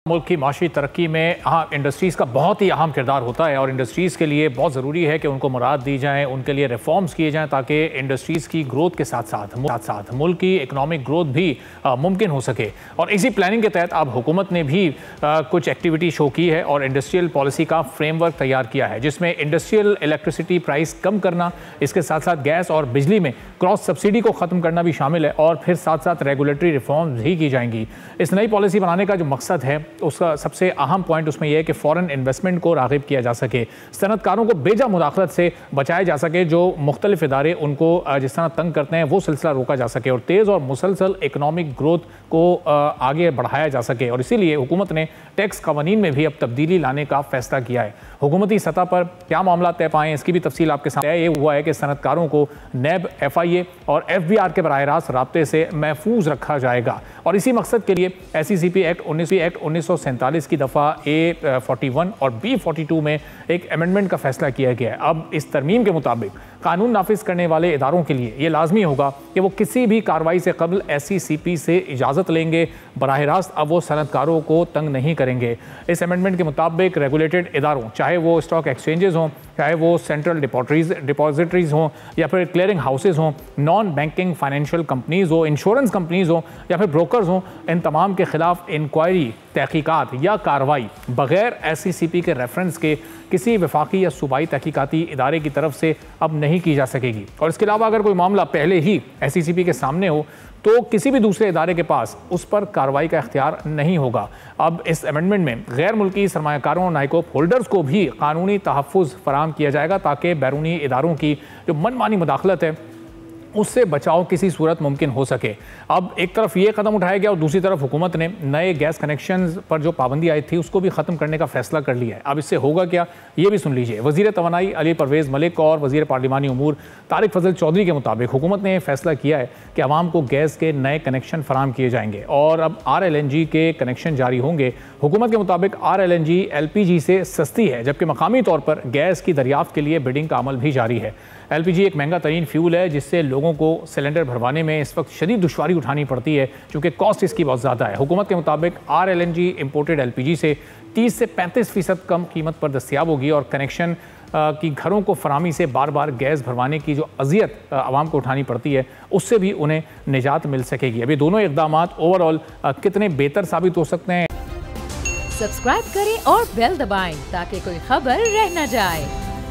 मुल्क की माशी तरक्की में इंडस्ट्रीज़ का बहुत ही अहम किरदार होता है और इंडस्ट्रीज़ के लिए बहुत ज़रूरी है कि उनको मुराद दी जाए, उनके लिए रिफॉर्म्स किए जाएं ताकि इंडस्ट्रीज़ की ग्रोथ के साथ साथ मुल्क की इकनॉमिक ग्रोथ भी मुमकिन हो सके। और इसी प्लानिंग के तहत अब हुकूमत ने भी कुछ एक्टिविटी शो की है और इंडस्ट्रियल पॉलिसी का फ्रेमवर्क तैयार किया है, जिसमें इंडस्ट्रियल इलेक्ट्रिसिटी प्राइस कम करना, इसके साथ साथ गैस और बिजली में क्रॉस सब्सिडी को ख़त्म करना भी शामिल है और फिर साथ साथ रेगुलेटरी रिफॉर्म्स भी की जाएंगी। इस नई पॉलिसी बनाने का जो मकसद है उसका सबसे अहम पॉइंट उसमें यह है कि फॉरेन इन्वेस्टमेंट को राग़िब किया जा सके, सनतकारों को बेजा मुदाखलत से बचाया जा सके, जो मुख्तलिफ इदारे उनको जिस तरह तंग करते हैं वो सिलसिला रोका जा सके और तेज़ और मुसलसल इकनॉमिक ग्रोथ को आगे बढ़ाया जा सके। और इसीलिए हुकूमत ने टैक्स कवानीन में भी अब तब्दीली लाने का फैसला किया है। हुकूमती सतह पर क्या मामला तय पाएँ इसकी भी तफसील आपके सामने ये हुआ है कि सनतकारों को नैब, FIA और FBR के बराह रास्त राब्ते से महफूज रखा जाएगा और इसी मकसद के लिए SECP एक्ट 1947 की दफ़ा A41 और B42 में एक अमेंडमेंट का फैसला किया गया है। अब इस तरमीम के मुताबिक कानून नाफिज करने वाले इदारों के लिए ये लाजमी होगा कि वो किसी भी कार्रवाई से कबल SECP से इजाज़त लेंगे, बराह रास्त अब वो सनतकारों को तंग नहीं करेंगे। इस अमेंडमेंट के मुताबिक रेगुलेटेड इदारों, चाहे वो स्टॉक एक्सचेंजेस हों, चाहे वो सेंट्रल डिपॉजिटरीज हों या फिर क्लियरिंग हाउसेज हों, नॉन बैंकिंग फाइनेंशियल कंपनीज़ हो, इंश्योरेंस कंपनीज़ हों या फिर ब्रोकर्स हों, इन तमाम के ख़िलाफ़ इंक्वायरी, तहकीकात या कार्रवाई बग़ैर SECP के रेफरेंस के किसी वफाकी या सूबाई तहकीकाती इदारे की तरफ से अब नहीं की जा सकेगी। और इसके अलावा अगर कोई मामला पहले ही SECP के सामने हो तो किसी भी दूसरे इदारे के पास उस पर कार्रवाई का इख्तियार नहीं होगा। अब इस अमेंडमेंट में गैर मुल्की सरमायाकारों और नाइकोप होल्डर्स को भी कानूनी तहफ़्फ़ुज़ फराहम किया जाएगा ताकि बैरूनी इदारों की जो मनमानी मुदाखलत है उससे बचाव किसी सूरत मुमकिन हो सके। अब एक तरफ ये कदम उठाया गया और दूसरी तरफ हुकूमत ने नए गैस कनेक्शंस पर जो पाबंदी आई थी उसको भी ख़त्म करने का फैसला कर लिया है। अब इससे होगा क्या, ये भी सुन लीजिए। वज़ीर तवानाई अली परवेज़ मलिक और वज़ीर पार्लिमानी उमूर तारिक फजल चौधरी के मुताबिक हुकूमत ने फैसला किया है कि आवाम को गैस के नए कनेक्शन फराहम किए जाएंगे और अब RLNG के कनेक्शन जारी होंगे। हुकूमत के मुताबिक RLNG LPG से सस्ती है, जबकि मकामी तौर पर गैस की दरियाफ्त के लिए बिडिंग का अमल भी जारी है। LPG एक महंगा तरीन फ्यूल है जिससे लोगों को सिलेंडर भरवाने में इस वक्त शदीद दुश्वारी उठानी पड़ती है क्योंकि कॉस्ट इसकी बहुत ज़्यादा है। हुकूमत के मुताबिक RLNG इम्पोर्टेड LPG से 30 से 35% कम कीमत पर दस्तियाब होगी और कनेक्शन की घरों को फराहमी से बार बार गैस भरवाने की जो अजियत आवाम को उठानी पड़ती है उससे भी उन्हें निजात मिल सकेगी। अभी दोनों इक़दाम ओवरऑल कितने बेहतर साबित हो सकते हैं। सब्सक्राइब करें और बेल दबाएं ताकि कोई खबर रह न जाए।